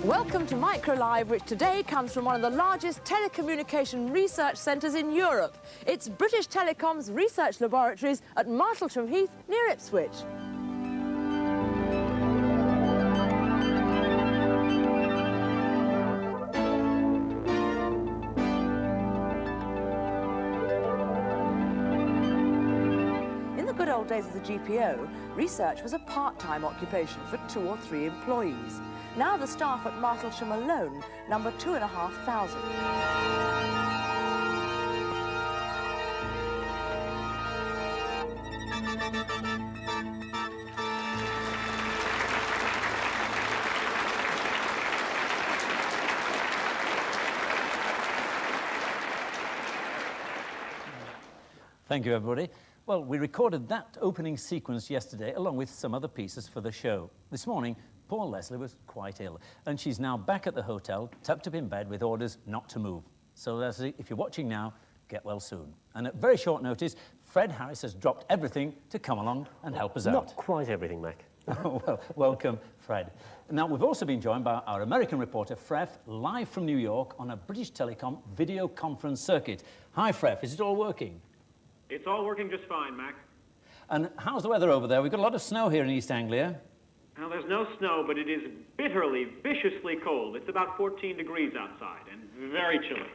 Welcome to Micro Live, which today comes from one of the largest telecommunication research centres in Europe. It's British Telecom's Research Laboratories at Martlesham Heath near Ipswich. In the good old days of the GPO, research was a part-time occupation for 2 or 3 employees. Now the staff at Martlesham alone number 2,500. Thank you, everybody. Well, we recorded that opening sequence yesterday along with some other pieces for the show. This morning, poor Lesley was quite ill, and she's now back at the hotel, tucked up in bed with orders not to move. So, Lesley, if you're watching now, get well soon. And at very short notice, Fred Harris has dropped everything to come along and help us out. Not quite everything, Mac. Oh, well, welcome, Fred. Now, we've also been joined by our American reporter, Freff, live from New York on a British Telecom video conference circuit. Hi, Freff, is it all working? It's all working just fine, Mac. And how's the weather over there? We've got a lot of snow here in East Anglia. Now, there's no snow, but it is bitterly, viciously cold. It's about 14 degrees outside and very chilly.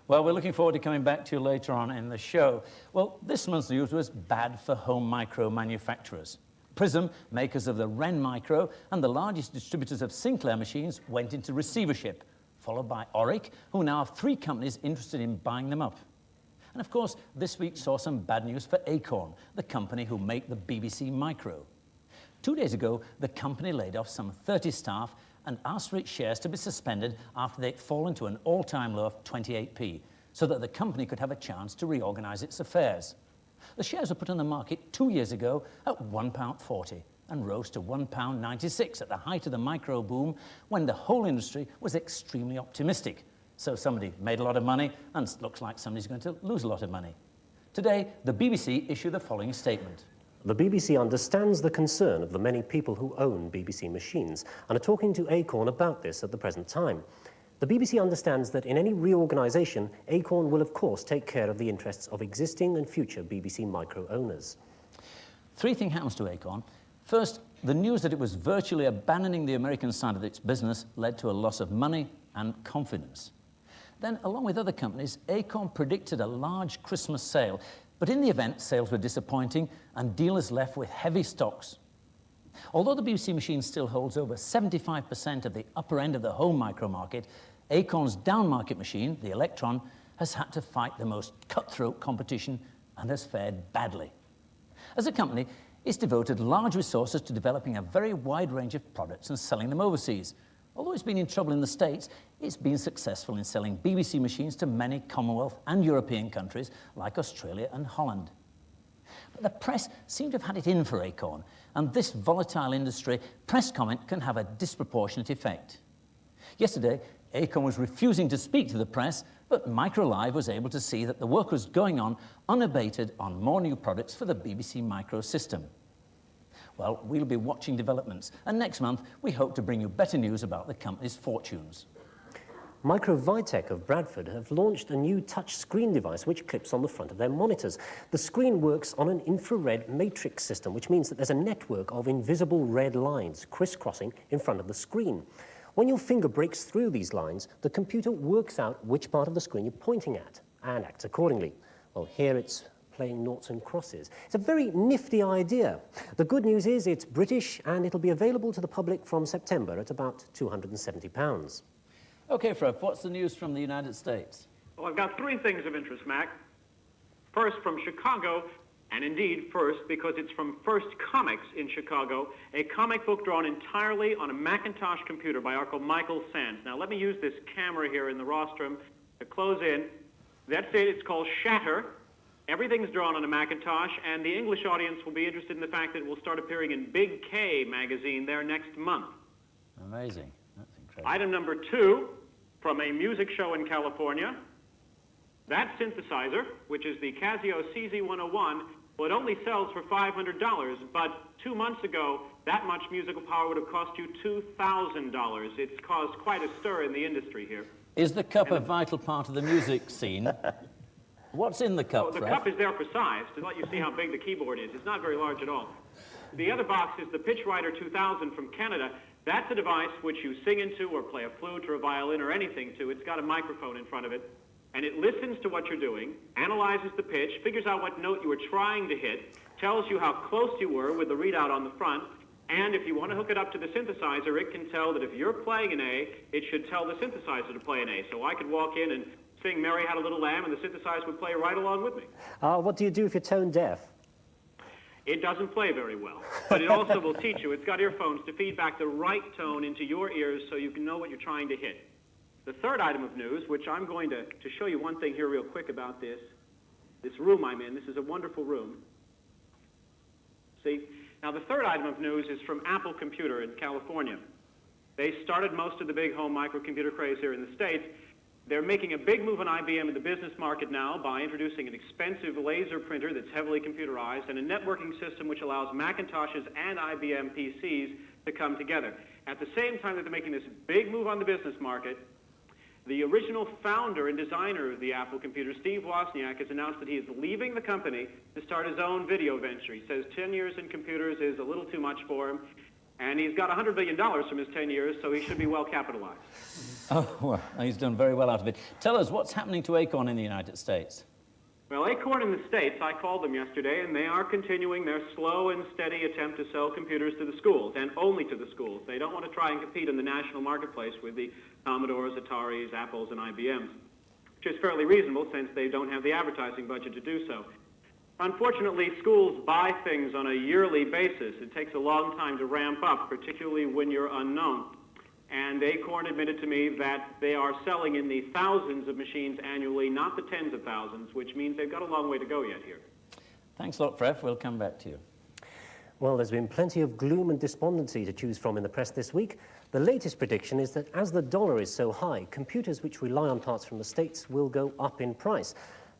Well, we're looking forward to coming back to you later on in the show. Well, this month's news was bad for home micro manufacturers. Prism, makers of the Wren Micro, and the largest distributors of Sinclair machines went into receivership, followed by Oric, who now have 3 companies interested in buying them up. And of course, this week saw some bad news for Acorn, the company who make the BBC Micro. 2 days ago, the company laid off some 30 staff and asked for its shares to be suspended after they'd fallen to an all-time low of 28p, so that the company could have a chance to reorganise its affairs. The shares were put on the market 2 years ago at £1.40 and rose to £1.96 at the height of the micro boom, when the whole industry was extremely optimistic. So somebody made a lot of money, and it looks like somebody's going to lose a lot of money. Today, the BBC issued the following statement. The BBC understands the concern of the many people who own BBC machines and are talking to Acorn about this at the present time. The BBC understands that in any reorganisation, Acorn will of course take care of the interests of existing and future BBC Micro owners. 3 things happens to Acorn. First, the news that it was virtually abandoning the American side of its business led to a loss of money and confidence. Then, along with other companies, Acorn predicted a large Christmas sale, but in the event, sales were disappointing and dealers left with heavy stocks. Although the BBC machine still holds over 75% of the upper end of the home micro market, Acorn's down-market machine, the Electron, has had to fight the most cutthroat competition and has fared badly. As a company, it's devoted large resources to developing a very wide range of products and selling them overseas. Although it's been in trouble in the States, it's been successful in selling BBC machines to many Commonwealth and European countries like Australia and Holland. But the press seem to have had it in for Acorn, and this volatile industry, press comment can have a disproportionate effect. Yesterday, Acorn was refusing to speak to the press, but Micro Live was able to see that the work was going on unabated on more new products for the BBC Micro system. Well, we'll be watching developments, and next month we hope to bring you better news about the company's fortunes. Microvitec of Bradford have launched a new touch screen device which clips on the front of their monitors. The screen works on an infrared matrix system, which means that there's a network of invisible red lines crisscrossing in front of the screen. When your finger breaks through these lines, the computer works out which part of the screen you're pointing at and acts accordingly. Well, here it's playing noughts and crosses. It's a very nifty idea. The good news is it's British and it'll be available to the public from September at about £270. Okay, Freff, what's the news from the United States? Well, I've got 3 things of interest, Mac. First, from Chicago, and indeed first because it's from First Comics in Chicago, a comic book drawn entirely on a Macintosh computer by Uncle Michael Sands. Now, let me use this camera here in the rostrum to close in. That's it. It's called Shatter. Everything's drawn on a Macintosh, and the English audience will be interested in the fact that it will start appearing in Big K magazine there next month. Amazing. That's incredible. Item number 2, from a music show in California. That synthesizer, which is the Casio CZ101, Well, it only sells for $500, but 2 months ago, that much musical power would have cost you $2,000. It's caused quite a stir in the industry here. Is the cup a vital part of the music scene? What's in the cup, Oh, the Freff? cup is there for size, to let you see how big the keyboard is. It's not very large at all. The other box is the Pitch Rider 2000 from Canada. That's a device which you sing into or play a flute or a violin or anything to. It's got a microphone in front of it, and it listens to what you're doing, analyzes the pitch, figures out what note you were trying to hit, tells you how close you were with the readout on the front, and if you want to hook it up to the synthesizer, it can tell that if you're playing an A, it should tell the synthesizer to play an A. So I could walk in and sing Mary Had a Little Lamb, and the synthesizer would play right along with me. What do you do if you're tone deaf? It doesn't play very well, but it also will teach you. It's got earphones to feed back the right tone into your ears so you can know what you're trying to hit. The third item of news, which I'm going to show you one thing here real quick about this room I'm in. This is a wonderful room. See? Now, the third item of news is from Apple Computer in California. They started most of the big home microcomputer craze here in the States. They're making a big move on IBM in the business market now by introducing an expensive laser printer that's heavily computerized and a networking system which allows Macintoshes and IBM PCs to come together. At the same time that they're making this big move on the business market, the original founder and designer of the Apple computer, Steve Wozniak, has announced that he is leaving the company to start his own video venture. He says 10 years in computers is a little too much for him, and he's got $100 billion from his 10 years, so he should be well capitalized. Oh, well, he's done very well out of it. Tell us, what's happening to Acorn in the United States? Well, Acorn in the States, I called them yesterday, and they are continuing their slow and steady attempt to sell computers to the schools, and only to the schools. They don't want to try and compete in the national marketplace with the Commodores, Ataris, Apples, and IBMs, which is fairly reasonable since they don't have the advertising budget to do so. Unfortunately, schools buy things on a yearly basis. It takes a long time to ramp up, particularly when you're unknown. And Acorn admitted to me that they are selling in the thousands of machines annually, not the tens of thousands, which means they've got a long way to go yet here. Thanks a lot, Freff. We'll come back to you. Well, there's been plenty of gloom and despondency to choose from in the press this week. The latest prediction is that as the dollar is so high, computers which rely on parts from the States will go up in price.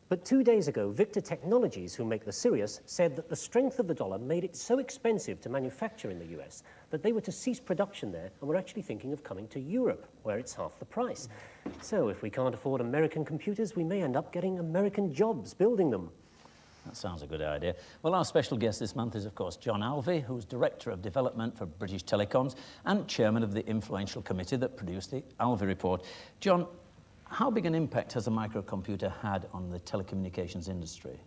But 2 days ago, Victor Technologies, who make the Sirius, said that the strength of the dollar made it so expensive to manufacture in the US that they were to cease production there and were actually thinking of coming to Europe, where it's half the price. So if we can't afford American computers, we may end up getting American jobs building them. That sounds a good idea. Well, our special guest this month is, of course, John Alvey, who's Director of Development for British Telecoms and Chairman of the influential committee that produced the Alvey Report. John, how big an impact has a microcomputer had on the telecommunications industry?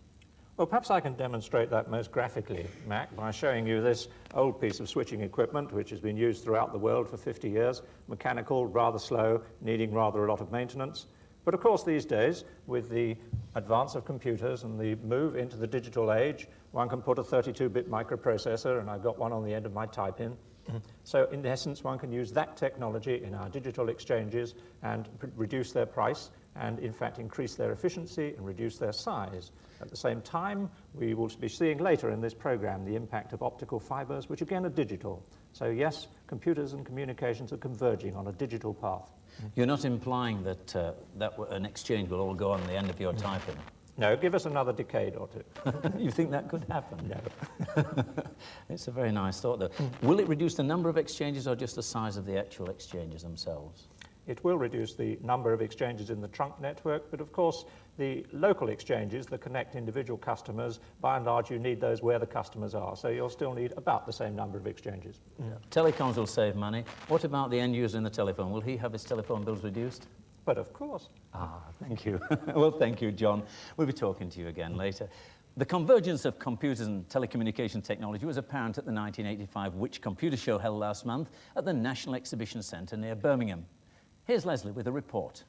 Well, perhaps I can demonstrate that most graphically, Mac, by showing you this old piece of switching equipment which has been used throughout the world for 50 years, mechanical, rather slow, needing rather a lot of maintenance. But of course these days, with the advance of computers and the move into the digital age, one can put a 32-bit microprocessor, and I've got one on the end of my type-in. So in essence, one can use that technology in our digital exchanges and reduce their price and in fact increase their efficiency and reduce their size. At the same time, we will be seeing later in this program the impact of optical fibers, which again are digital. So yes, computers and communications are converging on a digital path. You're not implying that an exchange will all go on the end of your typing? No, give us another decade or two. You think that could happen? No. It's a very nice thought, though. Will it reduce the number of exchanges or just the size of the actual exchanges themselves? It will reduce the number of exchanges in the trunk network, but of course the local exchanges that connect individual customers, by and large you need those where the customers are, so you'll still need about the same number of exchanges. Telecoms will save money. What about the end user in the telephone? Will he have his telephone bills reduced? But of course. Thank you. Well, thank you, John. We'll be talking to you again later. The convergence of computers and telecommunication technology was apparent at the 1985 Which Computer Show held last month at the National Exhibition Centre near Birmingham. Here's Lesley with a report.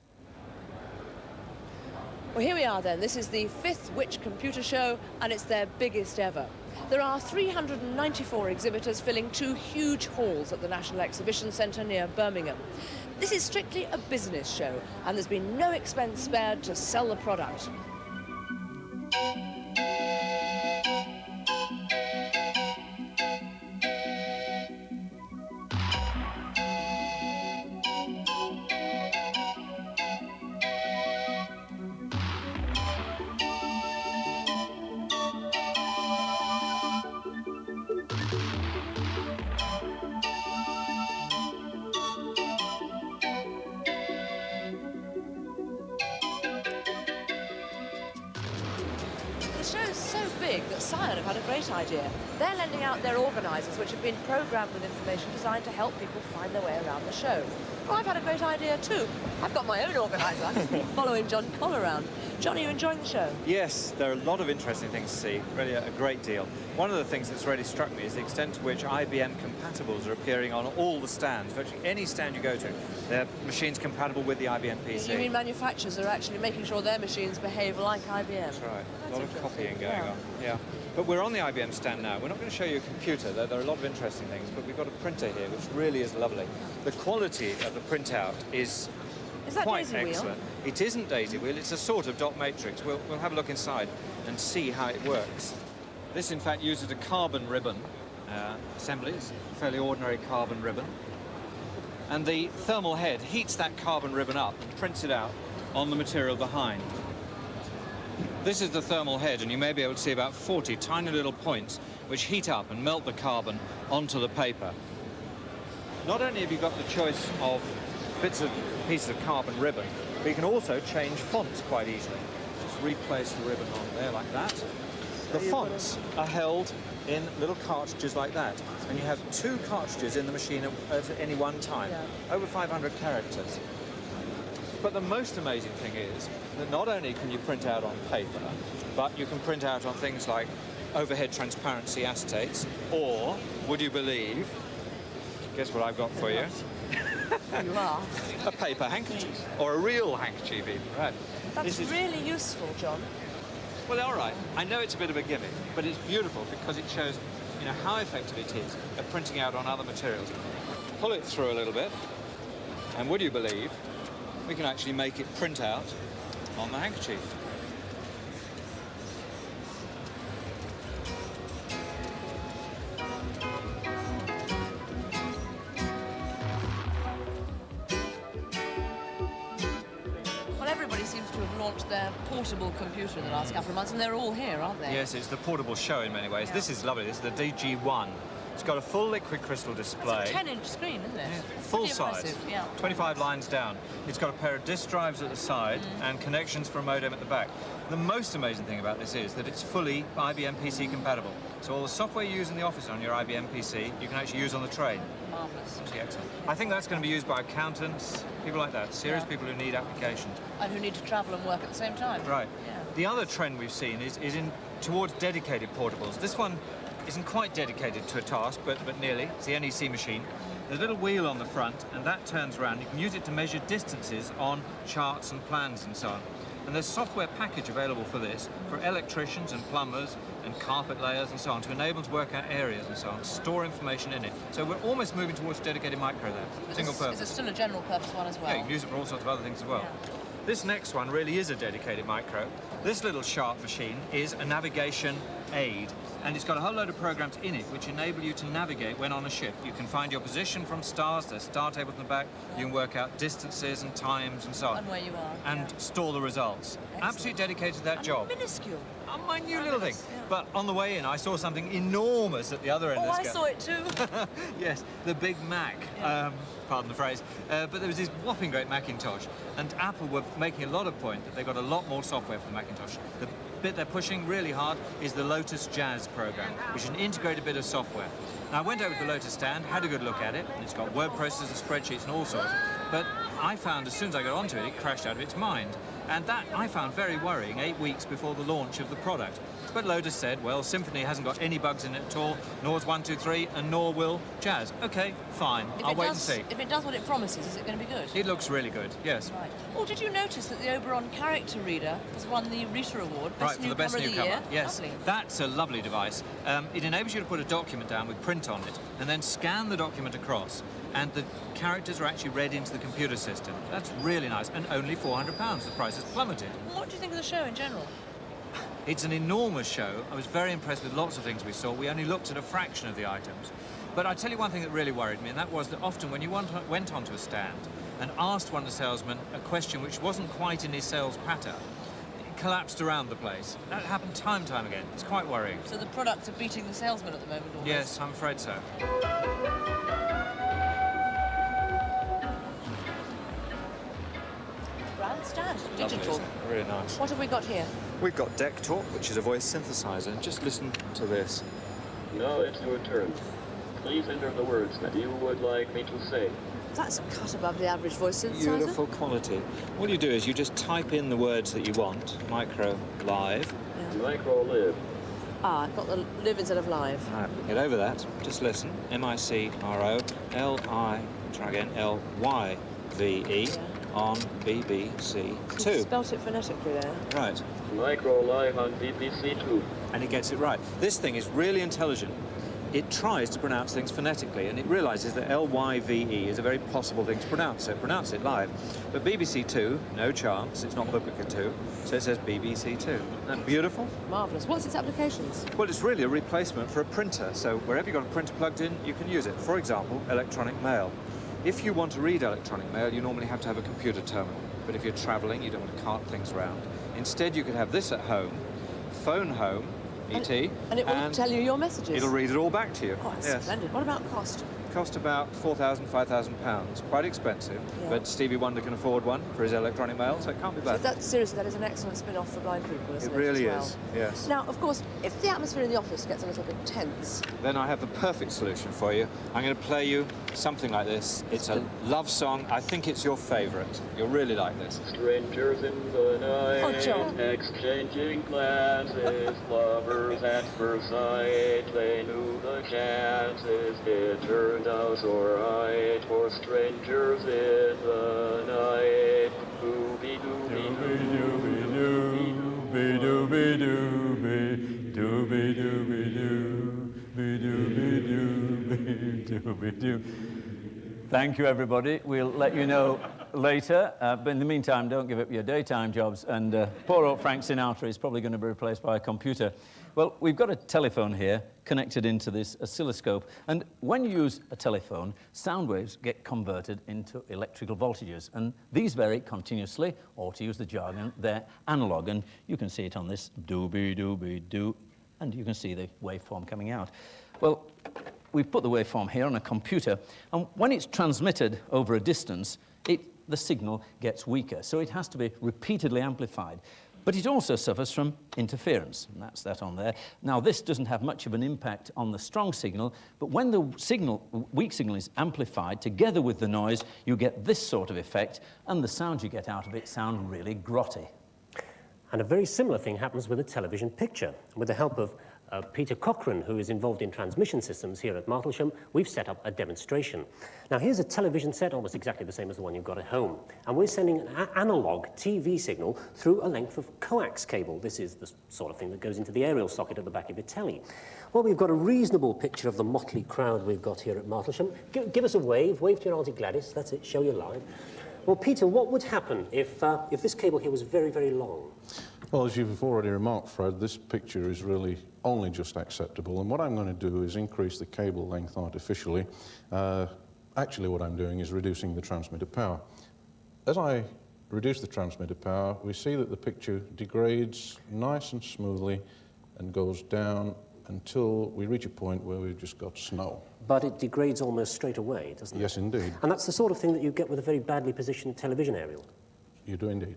Well, here we are then. This is the 5th Which Computer Show, and it's their biggest ever. There are 394 exhibitors filling 2 huge halls at the National Exhibition Centre near Birmingham. This is strictly a business show, and there's been no expense spared to sell the product. show's so big that Scion have had a great idea. They're lending out their organisers, which have been programmed with information designed to help people find their way around the show. Well, I've had a great idea too. I've got my own organiser. I'm just following John Coll around. John, are you enjoying the show? Yes, there are a lot of interesting things to see, really a great deal. One of the things that's really struck me is the extent to which IBM compatibles are appearing on all the stands. Virtually any stand you go to, they're machines compatible with the IBM PC. You mean manufacturers are actually making sure their machines behave like IBM? That's right. That's a lot of interesting. copying going on. Yeah. But we're on the IBM stand now. We're not going to show you a computer, though there are a lot of interesting things, but we've got a printer here, which really is lovely. The quality of the printout is that quite daisy wheel? excellent. It isn't daisy wheel, it's a sort of dot matrix. We'll have a look inside and see how it works. This, in fact, uses a carbon ribbon assembly. It's a fairly ordinary carbon ribbon. And the thermal head heats that carbon ribbon up and prints it out on the material behind. This is the thermal head, and you may be able to see about 40 tiny little points which heat up and melt the carbon onto the paper. Not only have you got the choice of pieces of carbon ribbon, but you can also change fonts quite easily. Just replace the ribbon on there like that. The fonts are held in little cartridges like that, and you have 2 cartridges in the machine at any one time, over 500 characters. But the most amazing thing is that not only can you print out on paper, but you can print out on things like overhead transparency acetates, or, would you believe, guess what I've got for you? You are. A paper handkerchief, or a real handkerchief even, right. That's really useful, John. Well, all right, I know it's a bit of a gimmick, but it's beautiful because it shows, you know, how effective it is at printing out on other materials. Pull it through a little bit, and would you believe, we can actually make it print out on the handkerchief. Well, everybody seems to have launched their portable computer in the last couple of months, and they're all here, aren't they? Yes, it's the portable show in many ways. Yeah. This is lovely. This is the DG1. It's got a full liquid crystal display. It's a 10-inch screen, isn't it? It's Full pretty size, impressive, yeah. 25 lines down. It's got a pair of disk drives at the side and connections for a modem at the back. The most amazing thing about this is that it's fully IBM PC compatible. So all the software you use in the office on your IBM PC, you can actually use on the train. Marvellous. Absolutely excellent. I think that's going to be used by accountants, people like that, serious people who need applications. And who need to travel and work at the same time. Right. Yeah. The other trend we've seen is towards dedicated portables. This one isn't quite dedicated to a task, but nearly. It's the NEC machine. There's a little wheel on the front, and that turns around. You can use it to measure distances on charts and plans and so on. And there's a software package available for this, for electricians and plumbers and carpet layers and so on, to enable them to work out areas and so on, store information in it. So we're almost moving towards dedicated micro there, single purpose. Is it still a general purpose one as well? Yeah, you can use it for all sorts of other things as well. Yeah. This next one really is a dedicated micro. This little sharp machine is a navigation aid, and it's got a whole load of programs in it which enable you to navigate when on a ship. You can find your position from stars, there's star tables in the back, you can work out distances and times and so on. And where you are. And store the results. Excellent. Absolutely dedicated to that And job. minuscule. A minute little thing. Yeah. But on the way in, I saw something enormous at the other end Oh, of I the saw it too. Yes, the Big Mac. Yeah. Pardon the phrase. But there was this whopping great Macintosh, and Apple were making a lot of point that they got a lot more software for the Macintosh. The bit they're pushing really hard is the Lotus Jazz program, which is an integrated bit of software. Now, I went over to the Lotus stand, had a good look at it, and it's got word processors, spreadsheets, and all sorts. But I found as soon as I got onto it, it crashed out of its mind. And that I found very worrying 8 weeks before the launch of the product. But Lotus said, well, Symphony hasn't got any bugs in it at all, nor is 123, and nor will Jazz. Okay, fine. I'll wait and see. If it does what it promises, is it going to be good? It looks really good, yes. Right. Oh, did you notice that the Oberon character reader has won the Rita Award, Right, for the best of the newcomer. year? Yes, Lovely. that's a lovely device. It enables you to put a document down with print on it, and then scan the document across, and the characters are actually read into the computer system. That's really nice, and only £400. The price has plummeted. What do you think of the show in general? It's an enormous show. I was very impressed with lots of things we saw. We only looked at a fraction of the items. But I tell you one thing that really worried me, and that was that often when you went onto a stand and asked one of the salesmen a question which wasn't quite in his sales patter, it collapsed around the place. That happened time and time again. It's quite worrying. So the products are beating the salesman at the moment, almost. Yes, I'm afraid so. Grand stand. Lovely, digital. isn't it? Really nice. What have we got here? We've got Deck Talk, which is a voice synthesizer, and just listen to this. Now it's your turn. Please enter the words that you would like me to say. That's cut above the average voice synthesizer. Beautiful quality. All you do is you just type in the words that you want. Micro, live. Micro live. Ah, I've got the live instead of live. Right, get over that. Just listen. MICRO, LI, try again, LYVE on BBC You 2. spelt it phonetically there. Right. Micro live on BBC 2. And it gets it right. This thing is really intelligent. It tries to pronounce things phonetically, and it realises that LYVE is a very possible thing to pronounce, so pronounce it live. But BBC 2, no chance, it's not Publica 2, so it says BBC 2. Isn't that beautiful? Marvellous. What's its applications? Well, it's really a replacement for a printer, so wherever you've got a printer plugged in, you can use it. For example, electronic mail. If you want to read electronic mail, you normally have to have a computer terminal. But if you're travelling, you don't want to cart things around. Instead, you could have this at home, phone home, ET, And it will tell you your messages. it'll read it all back to you. Oh, that's Yes. splendid. What about cost? Cost about £4,000, £5,000. Quite expensive, Yeah. but Stevie Wonder can afford one for his electronic mail, so it can't be So bad. seriously, that is an excellent spin-off for blind people, isn't It it? really as well? is, yes. Now, of course, if the atmosphere in the office gets a little bit tense, Then I have the perfect solution for you. I'm going to play you something like this. It's a love song. I think it's your favourite. You'll really like this. Strangers in the night, Oh, John. exchanging glances, lovers at first sight, they knew the chances, it turned out alright, for strangers in the night, Thank you, everybody. We'll let you know later. But in the meantime, don't give up your daytime jobs. And poor old Frank Sinatra is probably going to be replaced by a computer. Well, we've got a telephone here connected into this oscilloscope. And when you use a telephone, sound waves get converted into electrical voltages. And these vary continuously, or to use the jargon, they're analog. And you can see it on this doo-be-doo-be-doo. And you can see the waveform coming out. Well, we've put the waveform here on a computer, and when it's transmitted over a distance, the signal gets weaker, so it has to be repeatedly amplified. But it also suffers from interference, and that's that on there. Now, this doesn't have much of an impact on the strong signal, but when the weak signal is amplified together with the noise, you get this sort of effect, and the sounds you get out of it sound really grotty. And a very similar thing happens with a television picture. With the help of Peter Cochrane, who is involved in transmission systems here at Martlesham, we've set up a demonstration. Now, here's a television set, almost exactly the same as the one you've got at home. And we're sending an analog TV signal through a length of coax cable. This is the sort of thing that goes into the aerial socket at the back of your telly. Well, we've got a reasonable picture of the motley crowd we've got here at Martlesham. Give us a wave. Wave to your Auntie Gladys. That's it. Show your line. Well, Peter, what would happen if this cable here was very, very long? Well, as you've already remarked, Fred, this picture is really only just acceptable, and what I'm going to do is increase the cable length artificially. Actually, what I'm doing is reducing the transmitter power. As I reduce the transmitter power, we see that the picture degrades nice and smoothly and goes down until we reach a point where we've just got snow. But it degrades almost straight away, doesn't it? Yes, indeed. And that's the sort of thing that you get with a very badly positioned television aerial. You do indeed.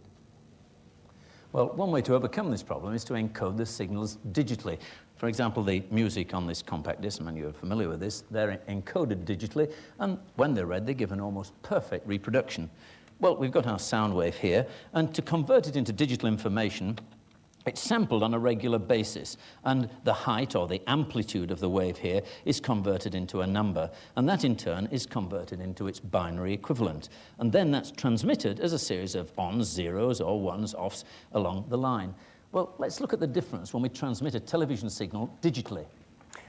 Well, one way to overcome this problem is to encode the signals digitally. For example, the music on this compact disc, and you're familiar with this, they're encoded digitally, and when they're read, they give an almost perfect reproduction. Well, we've got our sound wave here, and to convert it into digital information, it's sampled on a regular basis, and the height or the amplitude of the wave here is converted into a number, and that in turn is converted into its binary equivalent. And then that's transmitted as a series of ons, zeros, or ones, offs along the line. Well, let's look at the difference when we transmit a television signal digitally.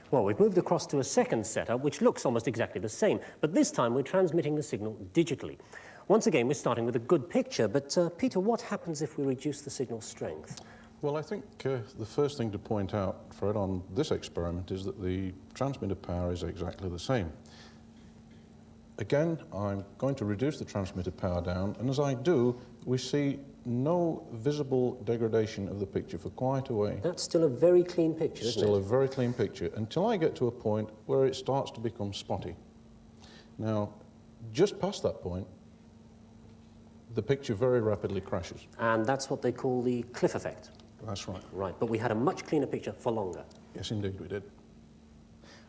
Well, we've moved across to a second setup, which looks almost exactly the same, but this time we're transmitting the signal digitally. Once again, we're starting with a good picture, but Peter, what happens if we reduce the signal strength? Well, I think the first thing to point out, Fred, on this experiment is that the transmitter power is exactly the same. Again, I'm going to reduce the transmitter power down, and as I do, we see no visible degradation of the picture for quite a way. That's still a very clean picture, isn't it? Still a very clean picture, until I get to a point where it starts to become spotty. Now, just past that point, the picture very rapidly crashes. And that's what they call the cliff effect. That's right. Right, but we had a much cleaner picture for longer. Yes, indeed we did.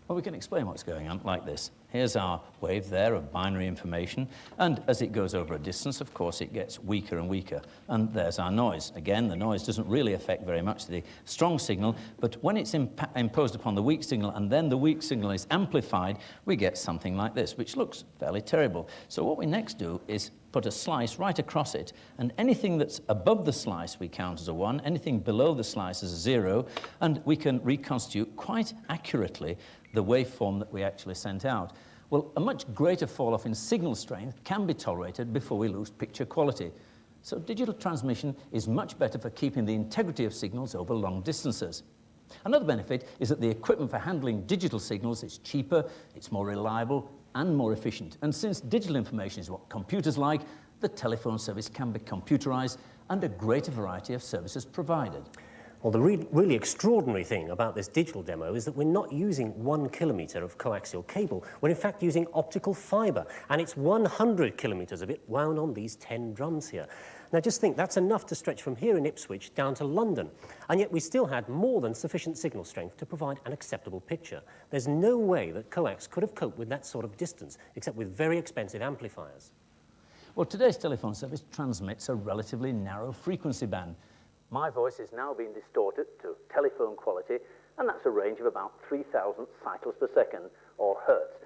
Well, we can explain what's going on like this. Here's our wave there of binary information, and as it goes over a distance, of course, it gets weaker and weaker. And there's our noise. Again, the noise doesn't really affect very much the strong signal, but when it's imposed upon the weak signal and then the weak signal is amplified, we get something like this, which looks fairly terrible. So what we next do is put a slice right across it, and anything that's above the slice we count as a 1, anything below the slice as a 0, and we can reconstitute quite accurately the waveform that we actually sent out. Well, a much greater fall-off in signal strength can be tolerated before we lose picture quality. So digital transmission is much better for keeping the integrity of signals over long distances. Another benefit is that the equipment for handling digital signals is cheaper, it's more reliable, and more efficient. And since digital information is what computers like, the telephone service can be computerized and a greater variety of services provided. Well, the really extraordinary thing about this digital demo is that we're not using 1 kilometre of coaxial cable. We're in fact using optical fibre, and it's 100 kilometres of it wound on these 10 drums here. Now just think, that's enough to stretch from here in Ipswich down to London, and yet we still had more than sufficient signal strength to provide an acceptable picture. There's no way that coax could have coped with that sort of distance, except with very expensive amplifiers. Well, today's telephone service transmits a relatively narrow frequency band. My voice is now being distorted to telephone quality, and that's a range of about 3,000 cycles per second, or hertz,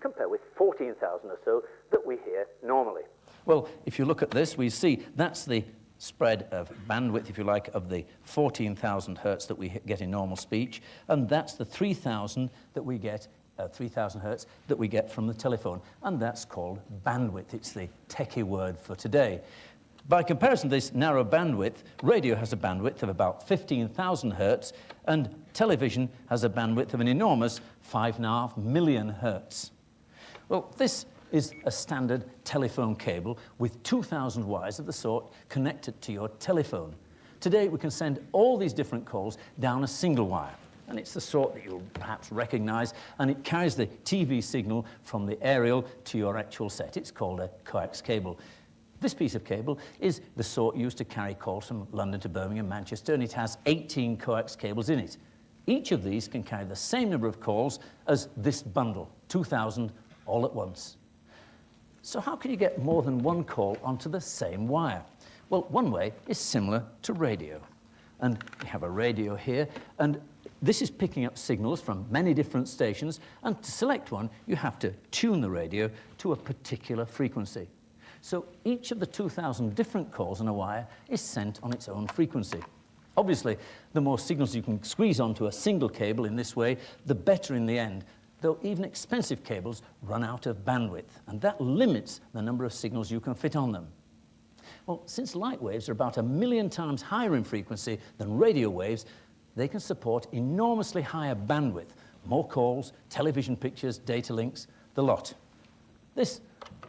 compared with 14,000 or so that we hear normally. Well, if you look at this, we see that's the spread of bandwidth, if you like, of the 14,000 hertz that we get in normal speech, and that's the 3,000 that we get 3,000 hertz that we get from the telephone, and that's called bandwidth. It's the techie word for today. By comparison to this narrow bandwidth, radio has a bandwidth of about 15,000 hertz, and television has a bandwidth of an enormous 5.5 million hertz. Well, this is a standard telephone cable with 2,000 wires of the sort connected to your telephone. Today, we can send all these different calls down a single wire, and it's the sort that you'll perhaps recognize, and it carries the TV signal from the aerial to your actual set. It's called a coax cable. This piece of cable is the sort used to carry calls from London to Birmingham, Manchester, and it has 18 coax cables in it. Each of these can carry the same number of calls as this bundle, 2,000 all at once. So how can you get more than one call onto the same wire? Well, one way is similar to radio. And we have a radio here, and this is picking up signals from many different stations, and to select one, you have to tune the radio to a particular frequency. So each of the 2,000 different calls on a wire is sent on its own frequency. Obviously, the more signals you can squeeze onto a single cable in this way, the better in the end, though even expensive cables run out of bandwidth, and that limits the number of signals you can fit on them. Well, since light waves are about 1 million times higher in frequency than radio waves, they can support enormously higher bandwidth, more calls, television pictures, data links, the lot. This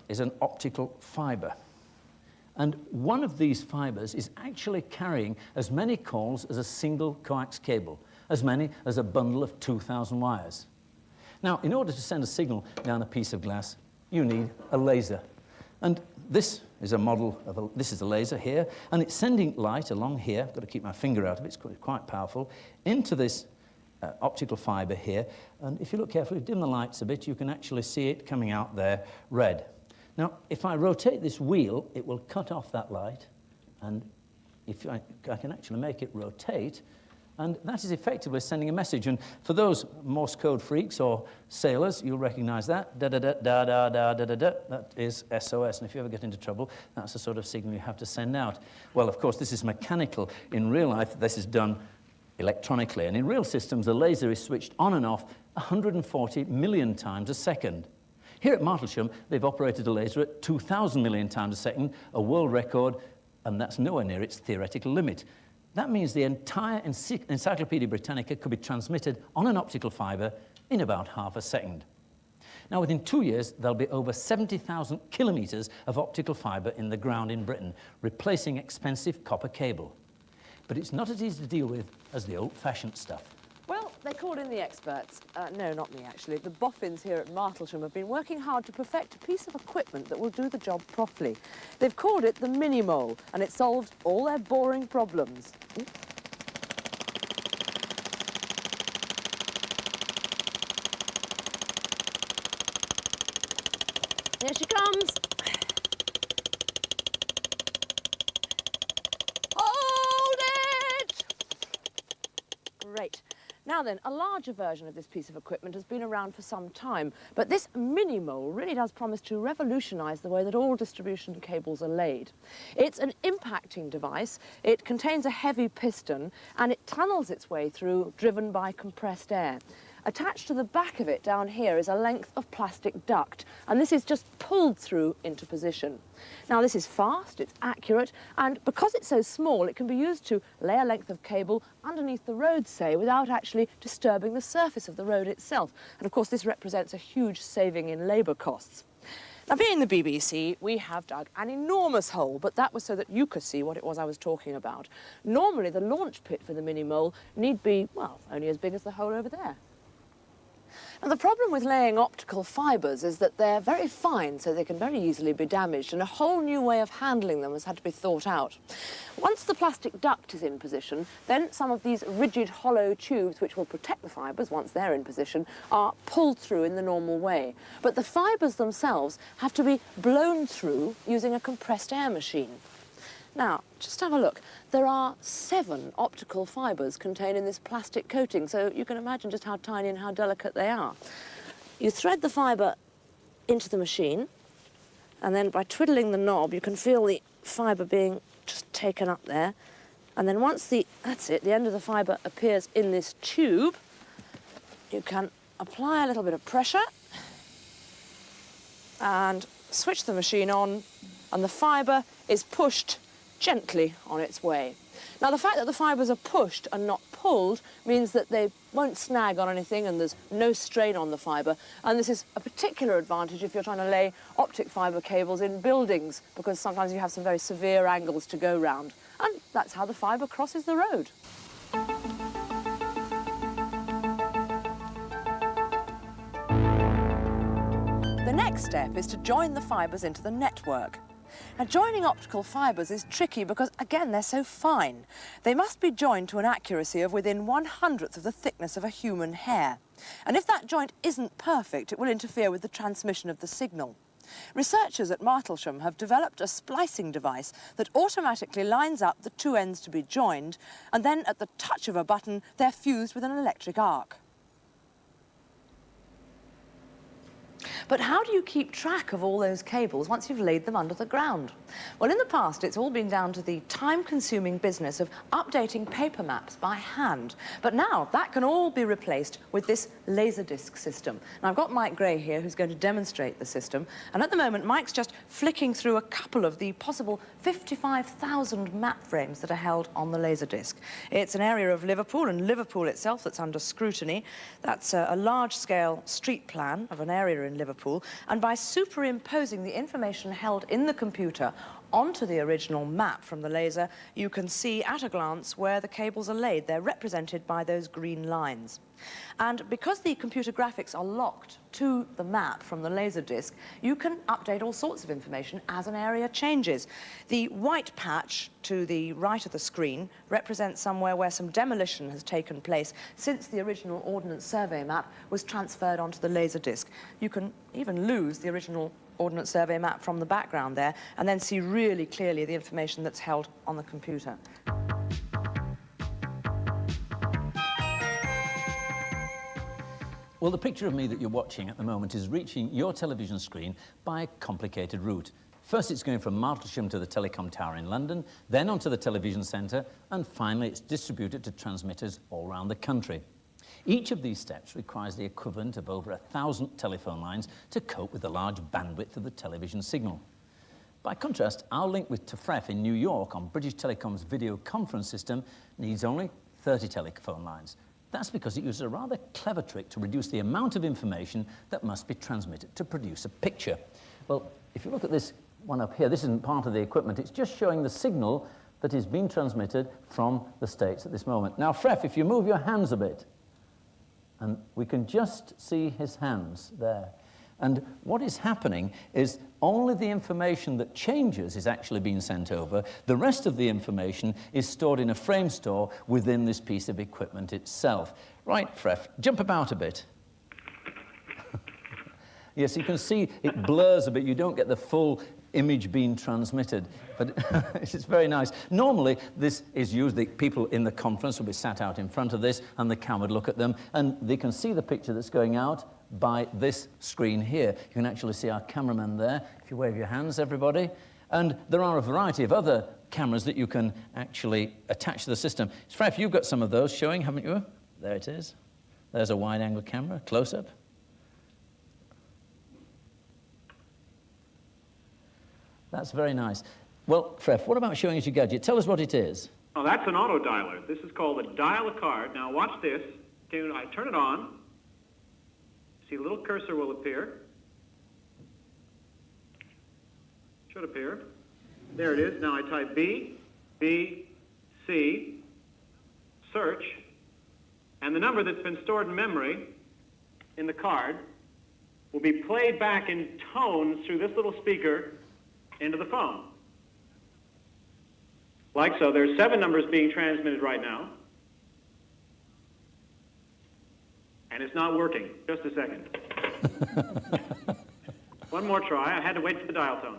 is an optical fibre. And one of these fibres is actually carrying as many calls as a single coax cable, as many as a bundle of 2,000 wires. Now, in order to send a signal down a piece of glass, you need a laser. And this is a model of this is a laser here, and it's sending light along here, I've got to keep my finger out of it, it's quite powerful, into this optical fibre here. And if you look carefully, dim the lights a bit, you can actually see it coming out there red. Now, if I rotate this wheel, it will cut off that light, and if I can actually make it rotate, and that is effectively sending a message. And for those Morse code freaks or sailors, you'll recognize that. Da-da-da-da-da-da-da-da-da. That is SOS, and if you ever get into trouble, that's the sort of signal you have to send out. Well, of course, this is mechanical. In real life, this is done electronically, and in real systems, the laser is switched on and off 140 million times a second. Here at Martlesham, they've operated a laser at 2,000 million times a second, a world record, and that's nowhere near its theoretical limit. That means the entire Encyclopaedia Britannica could be transmitted on an optical fibre in about half a second. Now, within 2 years, there'll be over 70,000 kilometres of optical fibre in the ground in Britain, replacing expensive copper cable. But it's not as easy to deal with as the old-fashioned stuff. Well, They called in the experts. No, not me, actually. The boffins here at Martlesham have been working hard to perfect a piece of equipment that will do the job properly. They've called it the mini-mole, and it solved all their boring problems. Here she comes. Hold it! Great. Now then, a larger version of this piece of equipment has been around for some time, but this mini-mole really does promise to revolutionise the way that all distribution cables are laid. It's an impacting device, it contains a heavy piston, and it tunnels its way through, driven by compressed air. Attached to the back of it down here is a length of plastic duct, and this is just pulled through into position. Now this is fast, it's accurate, and because it's so small, it can be used to lay a length of cable underneath the road, say, without actually disturbing the surface of the road itself. And of course, this represents a huge saving in labour costs. Now, being the BBC, we have dug an enormous hole, but that was so that you could see what it was I was talking about. Normally, the launch pit for the mini-mole need be, well, only as big as the hole over there. Now, the problem with laying optical fibres is that they're very fine, so they can very easily be damaged, and a whole new way of handling them has had to be thought out. Once the plastic duct is in position, then some of these rigid hollow tubes, which will protect the fibres once they're in position, are pulled through in the normal way. But the fibres themselves have to be blown through using a compressed air machine. Now, just have a look. There are 7 optical fibres contained in this plastic coating, so you can imagine just how tiny and how delicate they are. You thread the fibre into the machine, and then by twiddling the knob, you can feel the fibre being just taken up there. And then once that's it, the end of the fibre appears in this tube, you can apply a little bit of pressure and switch the machine on, and the fibre is pushed gently on its way. Now, the fact that the fibres are pushed and not pulled means that they won't snag on anything and there's no strain on the fibre, and this is a particular advantage if you're trying to lay optic fibre cables in buildings, because sometimes you have some very severe angles to go round, and that's how the fibre crosses the road. The next step is to join the fibres into the network. Now, joining optical fibres is tricky because, again, they're so fine. They must be joined to an accuracy of within 1/100th of the thickness of a human hair. And if that joint isn't perfect, it will interfere with the transmission of the signal. Researchers at Martlesham have developed a splicing device that automatically lines up the 2 ends to be joined, and then at the touch of a button, they're fused with an electric arc. But how do you keep track of all those cables once you've laid them under the ground? Well, in the past, it's all been down to the time-consuming business of updating paper maps by hand. But now, that can all be replaced with this Laserdisc system. Now, I've got Mike Gray here, who's going to demonstrate the system. And at the moment, Mike's just flicking through a couple of the possible 55,000 map frames that are held on the Laserdisc. It's an area of Liverpool, and Liverpool itself, that's under scrutiny. That's a large-scale street plan of an area in Liverpool, and by superimposing the information held in the computer onto the original map from the laser, you can see at a glance where the cables are laid. They're represented by those green lines. And because the computer graphics are locked to the map from the laser disc, you can update all sorts of information as an area changes. The white patch to the right of the screen represents somewhere where some demolition has taken place since the original Ordnance Survey map was transferred onto the laser disc. You can even lose the original Ordnance Survey map from the background there, and then see really clearly the information that's held on the computer. Well, the picture of me that you're watching at the moment is reaching your television screen by a complicated route. First, it's going from Martlesham to the Telecom Tower in London, then onto the television centre, and finally it's distributed to transmitters all around the country. Each of these steps requires the equivalent of over 1,000 telephone lines to cope with the large bandwidth of the television signal. By contrast, our link with Freff in New York on British Telecom's video conference system needs only 30 telephone lines. That's because it uses a rather clever trick to reduce the amount of information that must be transmitted to produce a picture. Well, if you look at this one up here, this isn't part of the equipment, it's just showing the signal that is being transmitted from the States at this moment. Now, Freff, if you move your hands a bit, And we can just see his hands there. And what is happening is only the information that changes is actually being sent over. The rest of the information is stored in a frame store within this piece of equipment itself. Right, Freff, jump about a bit. Yes, you can see it blurs a bit. You don't get the full image being transmitted, but it's very nice. Normally, this is used, the people in the conference will be sat out in front of this, and the camera would look at them, and they can see the picture that's going out by this screen here. You can actually see our cameraman there, if you wave your hands, everybody. And there are a variety of other cameras that you can actually attach to the system. Freff, you've got some of those showing, haven't you? There it is. There's a wide-angle camera, close-up. That's very nice. Well, Freff, what about showing us your gadget? Tell us what it is. Oh, that's an auto dialer. This is called a dial-a-card. Now watch this. I turn it on. See, a little cursor will appear. Should appear. There it is. Now I type B, C, search, and the number that's been stored in memory in the card will be played back in tones through this little speaker into the phone. Like so. There's 7 numbers being transmitted right now. And it's not working. Just a second. One more try. I had to wait for the dial tone.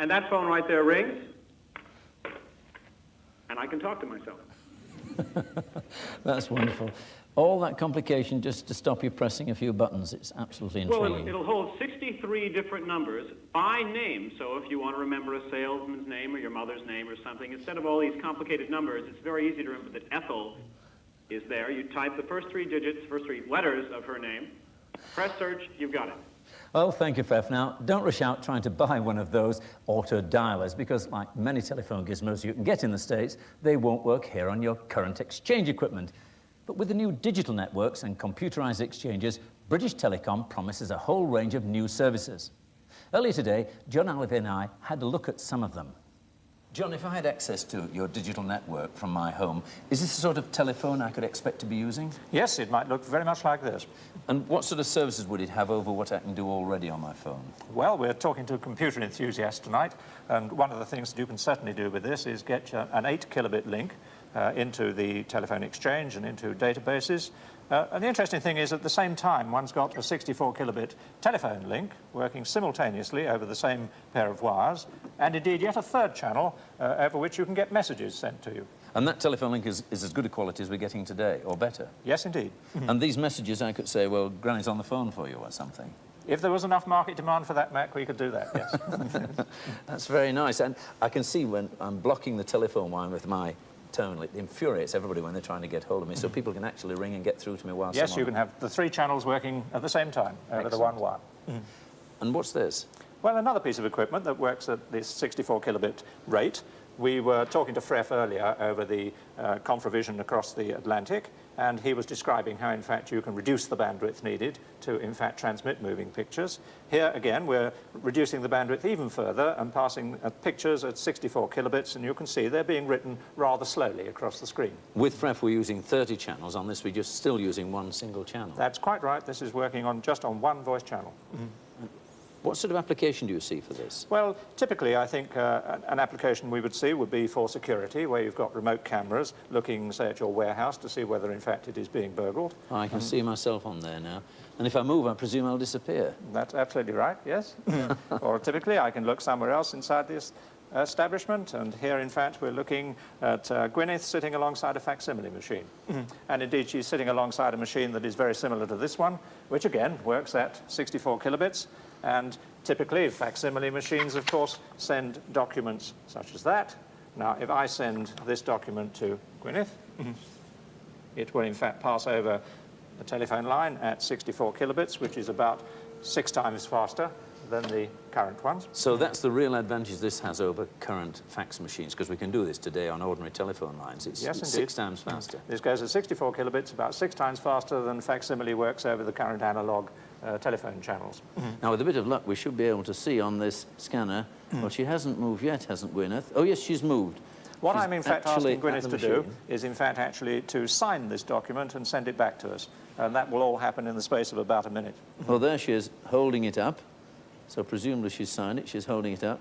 And that phone right there rings. And I can talk to myself. That's wonderful. All that complication just to stop you pressing a few buttons. It's absolutely intriguing. Well, it'll hold 63 different numbers by name. So if you want to remember a salesman's name or your mother's name or something, instead of all these complicated numbers, it's very easy to remember that Ethel is there. You type the first 3 digits, first 3 letters of her name, press search, you've got it. Oh, thank you, Freff. Now, don't rush out trying to buy one of those auto dialers, because like many telephone gizmos you can get in the States, they won't work here on your current exchange equipment. But with the new digital networks and computerized exchanges, British Telecom promises a whole range of new services. Earlier today, John Alvey and I had a look at some of them. John, if I had access to your digital network from my home, is this the sort of telephone I could expect to be using? Yes, it might look very much like this. And what sort of services would it have over what I can do already on my phone? Well, we're talking to computer enthusiasts tonight, and one of the things that you can certainly do with this is get an 8 kilobit link into the telephone exchange and into databases. And the interesting thing is, at the same time, one's got a 64 kilobit telephone link working simultaneously over the same pair of wires, and indeed yet a third channel over which you can get messages sent to you. And that telephone link is as good a quality as we're getting today, or better? Yes, indeed. And these messages, I could say, well, Granny's on the phone for you or something. If there was enough market demand for that, Mac, we could do that, yes. That's very nice. And I can see when I'm blocking the telephone line with my tone, it infuriates everybody when they're trying to get hold of me, so people can actually ring and get through to me whilst Yes, I'm you on. can have the 3 channels working at the same time over the one wire. And what's this? Well, another piece of equipment that works at this 64 kilobit rate. We were talking to Freff earlier over the Confravision across the Atlantic, and he was describing how, in fact, you can reduce the bandwidth needed to, in fact, transmit moving pictures. Here, again, we're reducing the bandwidth even further and passing pictures at 64 kilobits, and you can see they're being written rather slowly across the screen. With Freff, we're using 30 channels. On this, we're just still using one single channel. That's quite right. This is working on just on one voice channel. What sort of application do you see for this? Well, typically, I think an application we would see would be for security, where you've got remote cameras looking, say, at your warehouse to see whether, in fact, it is being burgled. I can see myself on there now. And if I move, I presume I'll disappear. That's absolutely right, yes. Or typically, I can look somewhere else inside this establishment, and here, in fact, we're looking at Gwyneth sitting alongside a facsimile machine. And indeed, she's sitting alongside a machine that is very similar to this one, which, again, works at 64 kilobits. And typically, facsimile machines, of course, send documents such as that. Now, if I send this document to Gwyneth, it will, in fact, pass over the telephone line at 64 kilobits, which is about 6 times faster than the current ones. So that's the real advantage this has over current fax machines, because we can do this today on ordinary telephone lines. It's, yes, it's indeed. 6 times faster. This goes at 64 kilobits, about 6 times faster than facsimile works over the current analog telephone channels. Now, with a bit of luck, we should be able to see on this scanner. Well, she hasn't moved yet, hasn't Gwyneth? Oh, yes, she's moved. What She's I'm in fact actually asking Gwyneth at the to do machine. is in fact actually to sign this document and send it back to us. And that will all happen in the space of about a minute. Well, there she is, holding it up. So presumably she's signed it, she's holding it up,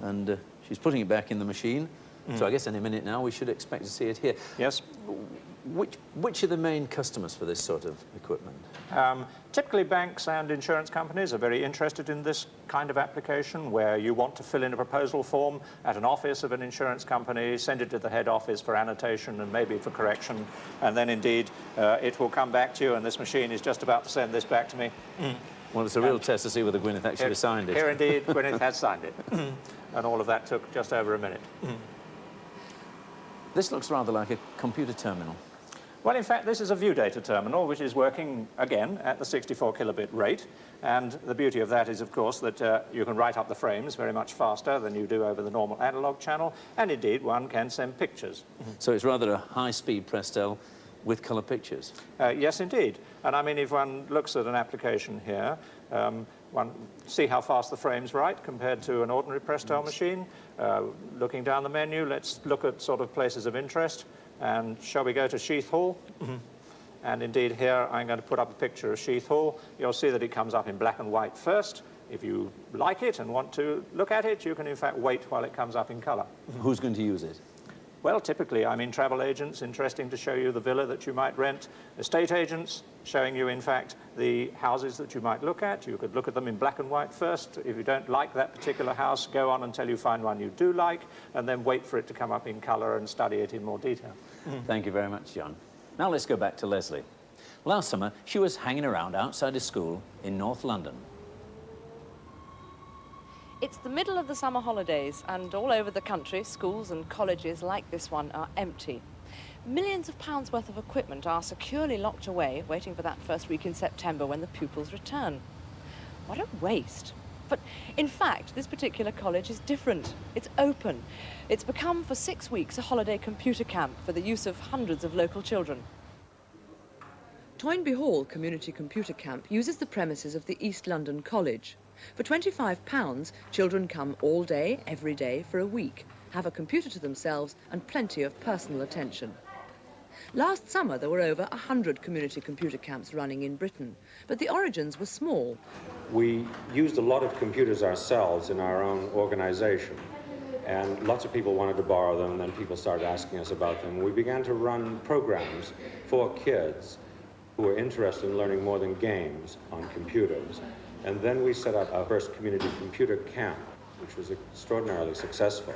and she's putting it back in the machine. So I guess any minute now we should expect to see it here. Yes. Which are the main customers for this sort of equipment? Typically banks and insurance companies are very interested in this kind of application where you want to fill in a proposal form at an office of an insurance company, send it to the head office for annotation and maybe for correction, and then indeed it will come back to you, and this machine is just about to send this back to me. Well, it's a real test to see whether Gwyneth actually signed it. Here indeed, Gwyneth has signed it. And all of that took just over a minute. This looks rather like a computer terminal. Well, in fact, this is a view data terminal, which is working, again, at the 64 kilobit rate. And the beauty of that is, of course, that you can write up the frames very much faster than you do over the normal analog channel. And indeed, one can send pictures. So it's rather a high-speed Prestel with colour pictures. Yes, indeed. And I mean, if one looks at an application here, one see how fast the frames write compared to an ordinary Prestel machine. Looking down the menu, let's look at sort of places of interest. And shall we go to Sheath Hall? And indeed here I'm going to put up a picture of Sheath Hall. You'll see that it comes up in black and white first. If you like it and want to look at it, you can in fact wait while it comes up in colour. Who's going to use it? Well, typically, I mean, travel agents, interesting to show you the villa that you might rent. Estate agents, showing you, in fact, the houses that you might look at. You could look at them in black and white first. If you don't like that particular house, go on until you find one you do like, and then wait for it to come up in colour and study it in more detail. Thank you very much, John. Now let's go back to Lesley. Last summer, she was hanging around outside a school in North London. It's the middle of the summer holidays, and all over the country, schools and colleges like this one are empty. Millions of pounds worth of equipment are securely locked away, waiting for that first week in September when the pupils return. What a waste. But in fact, this particular college is different. It's open. It's become for 6 weeks a holiday computer camp for the use of hundreds of local children. Toynbee Hall Community Computer Camp uses the premises of the East London College. For £25, children come all day, every day, for a week, have a computer to themselves and plenty of personal attention. Last summer, there were over 100 community computer camps running in Britain, but the origins were small. We used a lot of computers ourselves in our own organization, and lots of people wanted to borrow them, and then people started asking us about them. We began to run programs for kids who were interested in learning more than games on computers. And then we set up our first community computer camp, which was extraordinarily successful.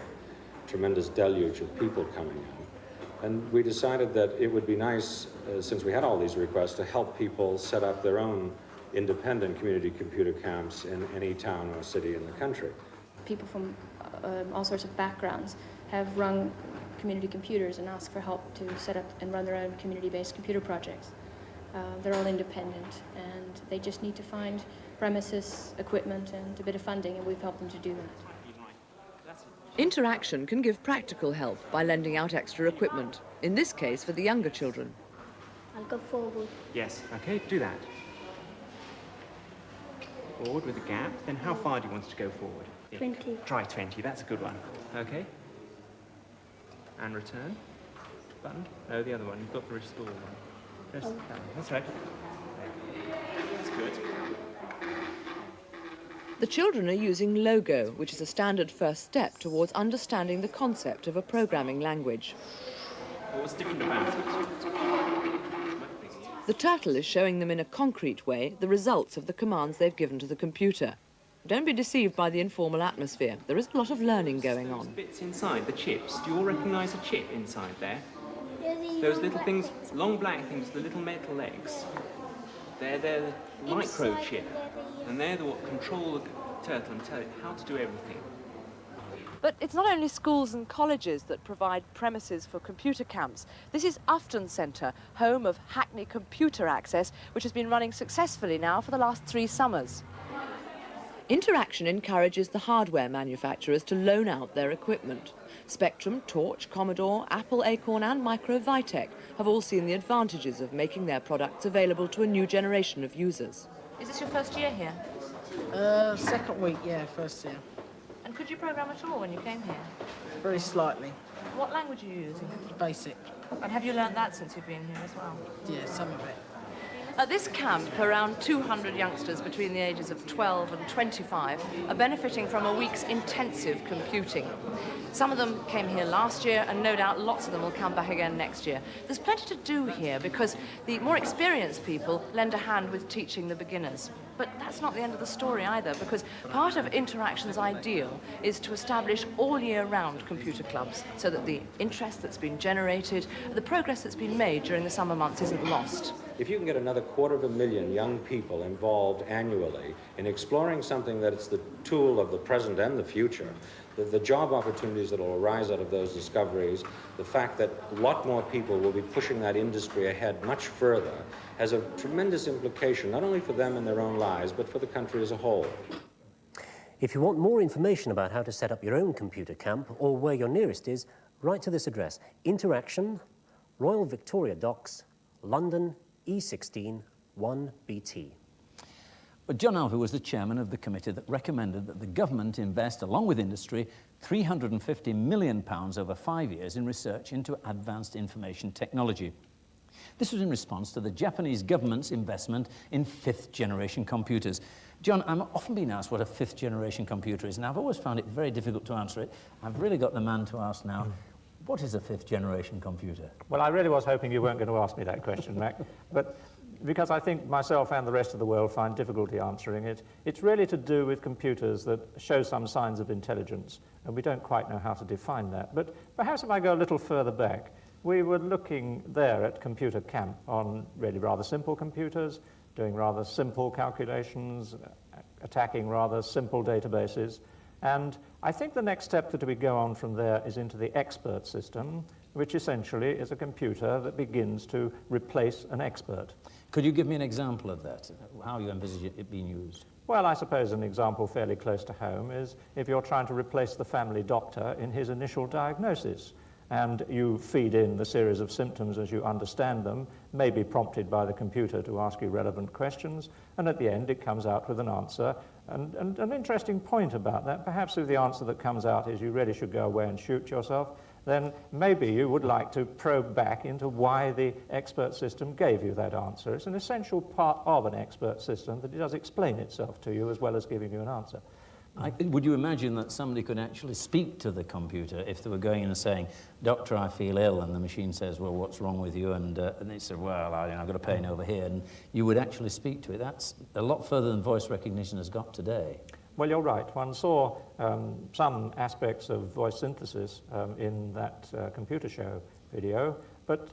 Tremendous deluge of people coming in. And we decided that it would be nice, since we had all these requests, to help people set up their own independent community computer camps in any town or city in the country. People from all sorts of backgrounds have run community computers and asked for help to set up and run their own community-based computer projects. They're all independent, and they just need to find premises, equipment, and a bit of funding, and we've helped them to do that. Interaction can give practical help by lending out extra equipment, in this case for the younger children. I'll go forward. Yes, okay, do that. Forward with a gap, then how far do you want to go forward? 20. Try 20, that's a good one. Okay. And return. Button. No, the other one, you've got the restore one. Press that one. That's right. That's good. The children are using Logo, which is a standard first step towards understanding the concept of a programming language. What's different about it? The turtle is showing them in a concrete way the results of the commands they've given to the computer. Don't be deceived by the informal atmosphere. There is a lot of learning going on. Those bits inside, the chips, do you all recognise a chip inside there? Those little things, long black things, the little metal legs. They're the microchip, and they're the what control the turtle and tell it how to do everything. But it's not only schools and colleges that provide premises for computer camps. This is Ufton Centre, home of Hackney Computer Access, which has been running successfully now for the last 3 summers. Interaction encourages the hardware manufacturers to loan out their equipment. Spectrum, Torch, Commodore, Apple, Acorn and Microvitech have all seen the advantages of making their products available to a new generation of users. Is this your first year here? Second week, yeah, first year. And could you program at all when you came here? Very slightly. What language are you using? Basic. And have you learned that since you've been here as well? Yeah, some of it. At this camp, around 200 youngsters between the ages of 12 and 25 are benefiting from a week's intensive computing. Some of them came here last year, and no doubt lots of them will come back again next year. There's plenty to do here because the more experienced people lend a hand with teaching the beginners. But that's not the end of the story either, because part of Interaction's ideal is to establish all year round computer clubs so that the interest that's been generated, the progress that's been made during the summer months isn't lost. If you can get another 250,000 young people involved annually in exploring something that is the tool of the present and the future, the job opportunities that will arise out of those discoveries, the fact that a lot more people will be pushing that industry ahead much further, has a tremendous implication, not only for them in their own lives, but for the country as a whole. If you want more information about how to set up your own computer camp or where your nearest is, write to this address: Interaction, Royal Victoria Docks, London, E16 1BT. But John Alvey was the chairman of the committee that recommended that the government invest, along with industry, £350 million over 5 years in research into advanced information technology. This was in response to the Japanese government's investment in fifth-generation computers. John, I'm often being asked what a fifth-generation computer is, and I've always found it very difficult to answer it. I've really got the man to ask now. What is a fifth-generation computer? Well, I really was hoping you weren't going to ask me that question, Mac, but because I think myself and the rest of the world find difficulty answering it, it's really to do with computers that show some signs of intelligence, and we don't quite know how to define that. But perhaps if I go a little further back, we were looking there at Computer Camp on really rather simple computers, doing rather simple calculations, attacking rather simple databases. And I think the next step that we go on from there is into the expert system, which essentially is a computer that begins to replace an expert. Could you give me an example of that, how you envisage it being used? Well, I suppose an example fairly close to home is if you're trying to replace the family doctor in his initial diagnosis, and you feed in the series of symptoms as you understand them, maybe prompted by the computer to ask you relevant questions, and at the end it comes out with an answer. And an interesting point about that, perhaps if the answer that comes out is you really should go away and shoot yourself, then maybe you would like to probe back into why the expert system gave you that answer. It's an essential part of an expert system that it does explain itself to you as well as giving you an answer. Would you imagine that somebody could actually speak to the computer if they were going in and saying, "Doctor, I feel ill," and the machine says, "Well, what's wrong with you?" And they said, "Well, I've got a pain over here," and you would actually speak to it. That's a lot further than voice recognition has got today. Well, you're right. One saw some aspects of voice synthesis in that computer show video, but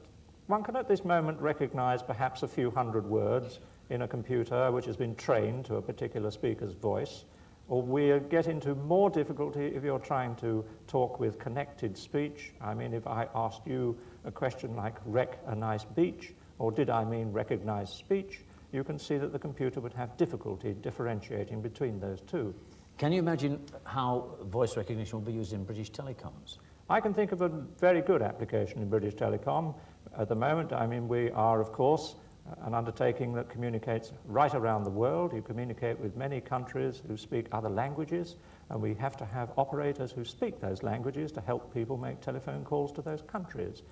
one can at this moment recognize perhaps a few hundred words in a computer which has been trained to a particular speaker's voice. Or we get into more difficulty if you're trying to talk with connected speech. I mean, if I asked you a question like, "Wreck a nice beach," or "Did I mean recognize speech?" you can see that the computer would have difficulty differentiating between those two. Can you imagine how voice recognition will be used in British telecoms? I can think of a very good application in British Telecom. At the moment, I mean, we are, of course, an undertaking that communicates right around the world. You communicate with many countries who speak other languages, and we have to have operators who speak those languages to help people make telephone calls to those countries.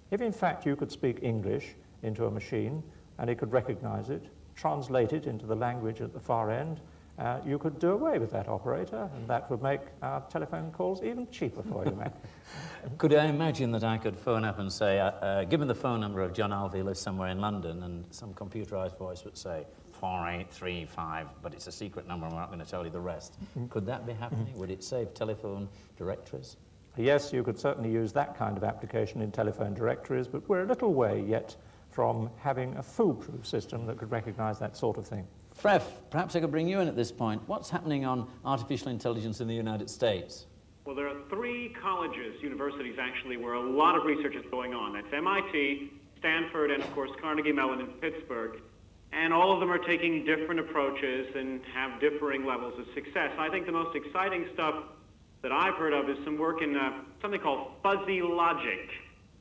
If in fact you could speak English into a machine and it could recognize it, translate it into the language at the far end, you could do away with that operator, and that would make our telephone calls even cheaper for you, Mac. Could I imagine that I could phone up and say, given the phone number of John Alvey lives somewhere in London, and some computerized voice would say 4835, but it's a secret number, I'm not going to tell you the rest. Could that be happening? Would it save telephone directories? Yes, you could certainly use that kind of application in telephone directories, but we're a little way yet from having a foolproof system that could recognize that sort of thing. Freff, perhaps I could bring you in at this point. What's happening on artificial intelligence in the United States? Well, there are 3 colleges, universities actually, where a lot of research is going on. That's MIT, Stanford, and of course Carnegie Mellon in Pittsburgh. And all of them are taking different approaches and have differing levels of success. I think the most exciting stuff that I've heard of is some work in something called fuzzy logic,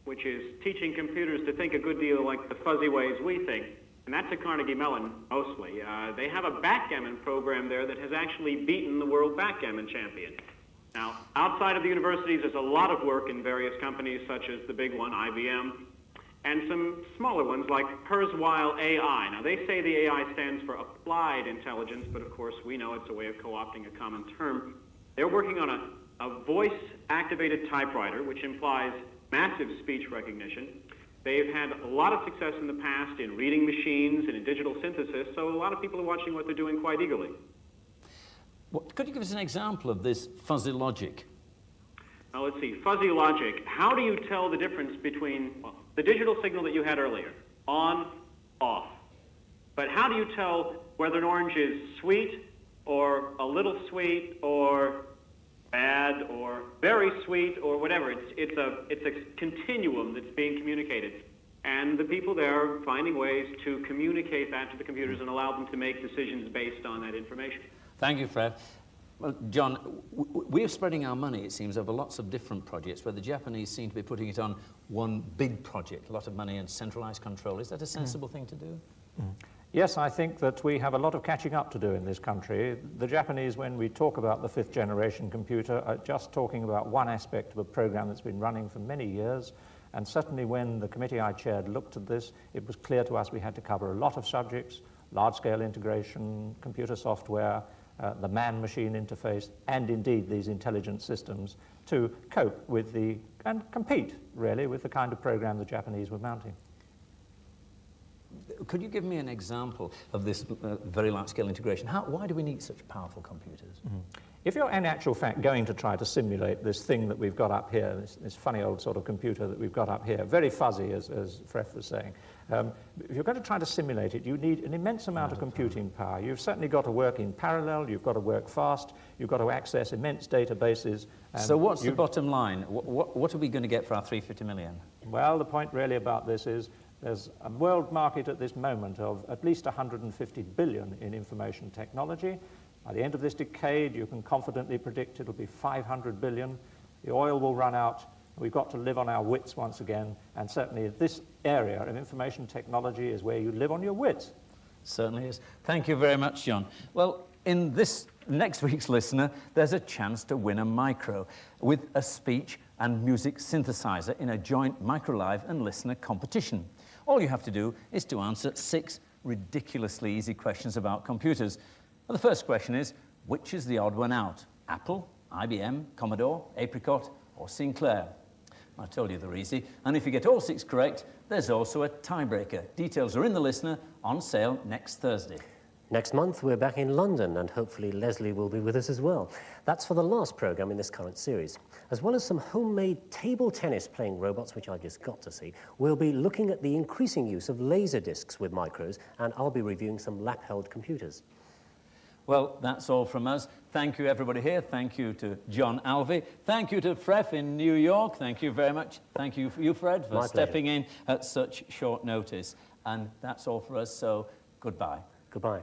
which is teaching computers to think a good deal like the fuzzy ways we think. And that's at Carnegie Mellon, mostly. They have a backgammon program there that has actually beaten the world backgammon champion. Now, outside of the universities, there's a lot of work in various companies, such as the big one, IBM, and some smaller ones like Kurzweil AI. Now, they say the AI stands for Applied Intelligence, but of course we know it's a way of co-opting a common term. They're working on a voice-activated typewriter, which implies massive speech recognition. They've had a lot of success in the past in reading machines and in digital synthesis, so a lot of people are watching what they're doing quite eagerly. Could you give us an example of this fuzzy logic? Now, let's see, fuzzy logic. How do you tell the difference between the digital signal that you had earlier, on, off? But how do you tell whether an orange is sweet or a little sweet or bad or very sweet or whatever? It's a continuum that's being communicated. And the people there are finding ways to communicate that to the computers and allow them to make decisions based on that information. Thank you, Freff. Well, John, we're spreading our money, it seems, over lots of different projects, where the Japanese seem to be putting it on one big project, a lot of money and centralized control. Is that a sensible thing to do? Yes, I think that we have a lot of catching up to do in this country. The Japanese, when we talk about the 5th generation computer, are just talking about one aspect of a program that's been running for many years. And certainly when the committee I chaired looked at this, it was clear to us we had to cover a lot of subjects: large-scale integration, computer software, the man-machine interface, and indeed these intelligent systems to cope with and compete, really, with the kind of program the Japanese were mounting. Could you give me an example of this very large-scale integration? Why do we need such powerful computers? If you're in actual fact going to try to simulate this thing that we've got up here, this funny old sort of computer that we've got up here, very fuzzy, as Freff was saying, if you're going to try to simulate it, you need an immense amount of computing power. You've certainly got to work in parallel, you've got to work fast, you've got to access immense databases. So what's the bottom line? What are we going to get for our 350 million? Well, the point really about this is there's a world market at this moment of at least 150 billion in information technology. By the end of this decade, you can confidently predict it'll be 500 billion. The oil will run out. We've got to live on our wits once again. And certainly this area of information technology is where you live on your wits. Certainly is. Thank you very much, John. Well, in this next week's Listener, there's a chance to win a micro with a speech and music synthesizer in a joint Micro-Live and Listener competition. All you have to do is to answer 6 ridiculously easy questions about computers. Well, the first question is, which is the odd one out? Apple, IBM, Commodore, Apricot, or Sinclair? I told you they're easy, and if you get all 6 correct, there's also a tiebreaker. Details are in the Listener, on sale next Thursday. Next month, we're back in London, and hopefully Lesley will be with us as well. That's for the last programme in this current series. As well as some homemade table tennis playing robots, which I've just got to see, we'll be looking at the increasing use of laser discs with micros, and I'll be reviewing some lap-held computers. Well, that's all from us. Thank you, everybody here. Thank you to John Alvey. Thank you to Freff in New York. Thank you very much. Thank you, Fred, for stepping in at such short notice. And that's all for us, so goodbye. Goodbye.